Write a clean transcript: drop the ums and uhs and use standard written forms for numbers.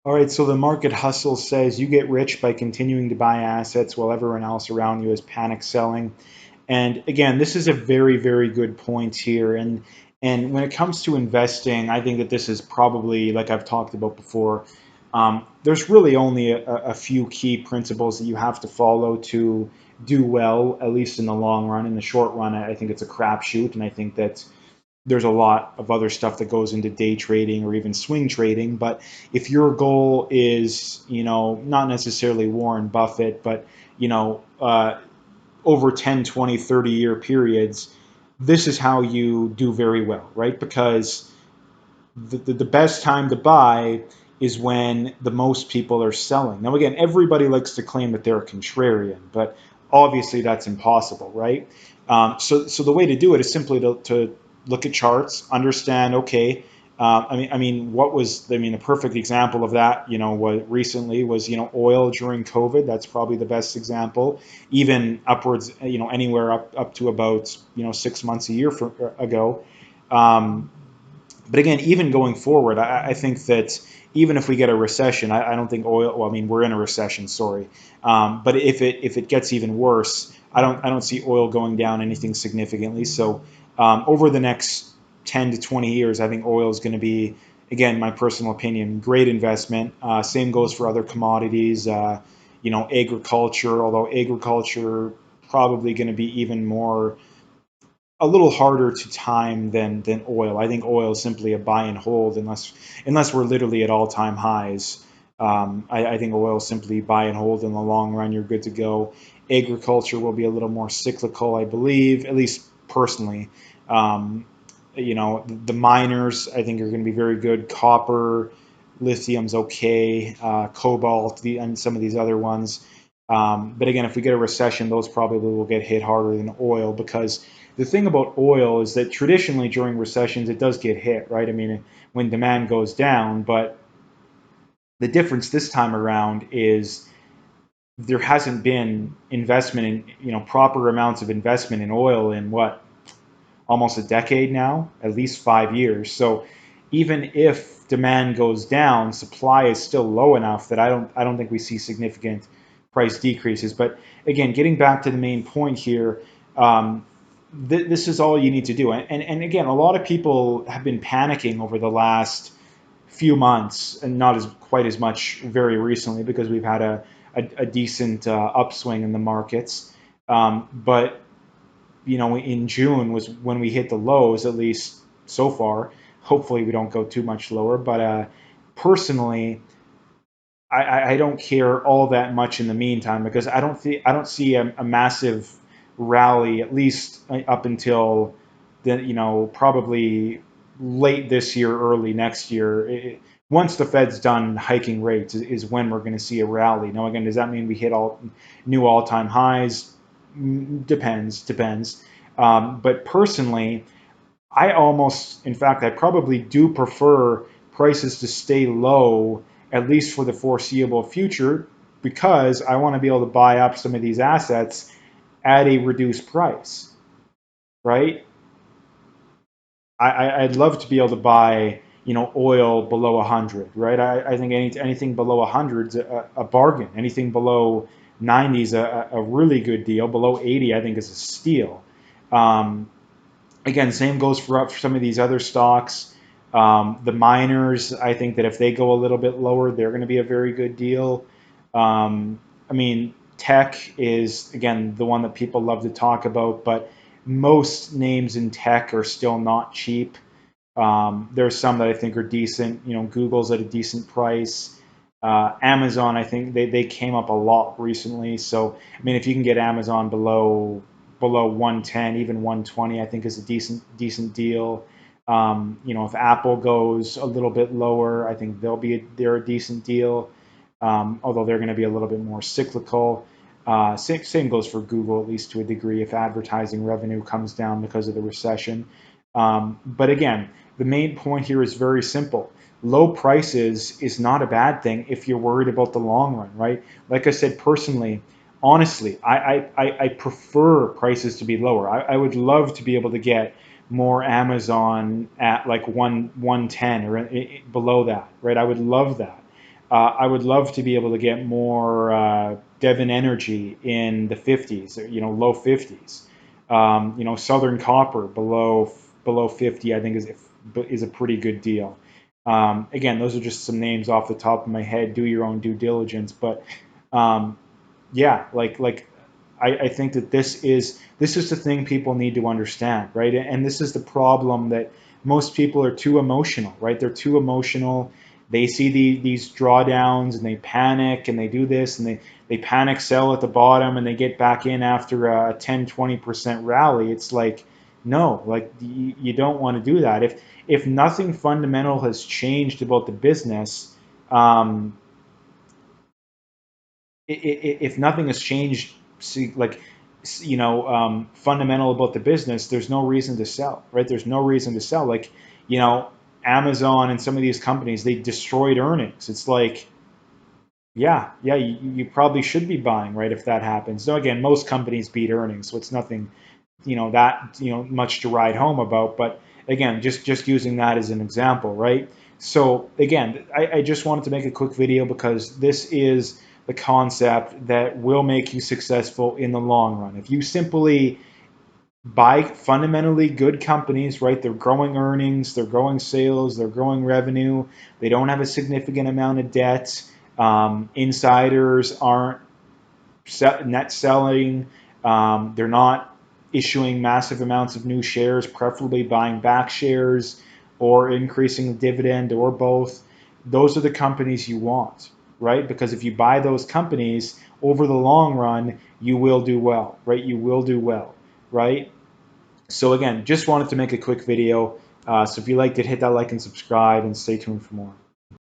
All right, so the market hustle says you get rich by continuing to buy assets while everyone else around you is panic selling. And again, this is a very, very good point here. And when it comes to investing, I think that this is probably, like I've talked about before, there's really only a few key principles that you have to follow to do well, at least in the long run. In the short run, I think it's a crapshoot, and I think that there's a lot of other stuff that goes into day trading or even swing trading. But if your goal is, not necessarily Warren Buffett, but, over 10, 20, 30-year periods, this is how you do very well, right? Because the best time to buy is when the most people are selling. Now, again, everybody likes to claim that they're a contrarian, but obviously that's impossible, right? So the way to do it is simply to look at charts, understand, okay, a perfect example of that, what recently was, oil during COVID. That's probably the best example. Even upwards, anywhere up to about, 6 months, a year ago. Um, but again, even going forward, I think that even if we get a recession, I don't think oil. Well, I mean, we're in a recession, sorry. But if it gets even worse, I don't see oil going down anything significantly. So over the next 10 to 20 years, I think oil is going to be, again, my personal opinion, great investment. Same goes for other commodities. Agriculture. Although agriculture probably going to be even more a little harder to time than oil. I think oil is simply a buy and hold unless we're literally at all time highs. I think oil is simply buy and hold in the long run. You're good to go. Agriculture will be a little more cyclical, I believe, at least personally. Um, the miners I think are going to be very good. Copper, lithium's okay. Cobalt, and some of these other ones. But again, if we get a recession, those probably will get hit harder than oil because the thing about oil is that traditionally during recessions it does get hit, right? I mean, when demand goes down, but the difference this time around is there hasn't been investment in, proper amounts of investment in oil in what, almost a decade now, at least 5 years. So even if demand goes down, supply is still low enough that I don't think we see significant price decreases. But again, getting back to the main point here, um, this is all you need to do. And again, a lot of people have been panicking over the last few months, and not as quite as much very recently because we've had a decent upswing in the markets. But in June was when we hit the lows, at least so far. Hopefully, we don't go too much lower. But personally, I don't care all that much in the meantime because I don't see a massive rally, at least up until probably late this year, early next year. Once the Fed's done hiking rates is when we're going to see a rally. Now, again, does that mean we hit all new all-time highs? Depends. But personally, in fact, I probably do prefer prices to stay low, at least for the foreseeable future, because I want to be able to buy up some of these assets at a reduced price, right? I'd love to be able to buy, oil below 100, right? I think anything below 100 is a bargain. Anything below 90 is a really good deal. Below 80, I think, is a steal. Um, Again, same goes for some of these other stocks. The miners, I think that if they go a little bit lower, they're going to be a very good deal. I mean, tech is, again, the one that people love to talk about, but most names in tech are still not cheap. There's some that I think are decent. Google's at a decent price. Amazon, I think they came up a lot recently. So, I mean, if you can get Amazon below 110, even 120, I think is a decent deal. If Apple goes a little bit lower, I think they're a decent deal. Although they're going to be a little bit more cyclical. Same goes for Google, at least to a degree, if advertising revenue comes down because of the recession. But again, the main point here is very simple. Low prices is not a bad thing if you're worried about the long run, right? Like I said, personally, honestly, I prefer prices to be lower. I would love to be able to get more Amazon at like 110 or below that, right? I would love that. I would love to be able to get more Devon Energy in the 50s, low 50s. Southern Copper below 50, I think is a pretty good deal. Again, those are just some names off the top of my head. Do your own due diligence, but um, yeah, I think that this is the thing people need to understand, right? And this is the problem, that most people are too emotional, right? They're too emotional. They see these drawdowns and they panic and they do this and they panic sell at the bottom and they get back in after a 10-20% rally. It's like, no, like you don't want to do that. If nothing fundamental has changed about the business, um, if nothing has changed, like fundamental about the business, there's no reason to sell, right? There's no reason to sell. Like, you know, Amazon and some of these companies, they destroyed earnings. It's like, yeah, you probably should be buying, right, if that happens. So again, most companies beat earnings, so it's nothing, that much to write home about. But again, just using that as an example, right? So again, I just wanted to make a quick video because this is the concept that will make you successful in the long run. If you simply buy fundamentally good companies, right? They're growing earnings, they're growing sales, they're growing revenue, they don't have a significant amount of debt. Insiders aren't net selling. They're not issuing massive amounts of new shares, preferably buying back shares or increasing the dividend or both. Those are the companies you want, right? Because if you buy those companies over the long run, you will do well, right? You will do well, right? So again, just wanted to make a quick video. So if you liked it, hit that like and subscribe and stay tuned for more.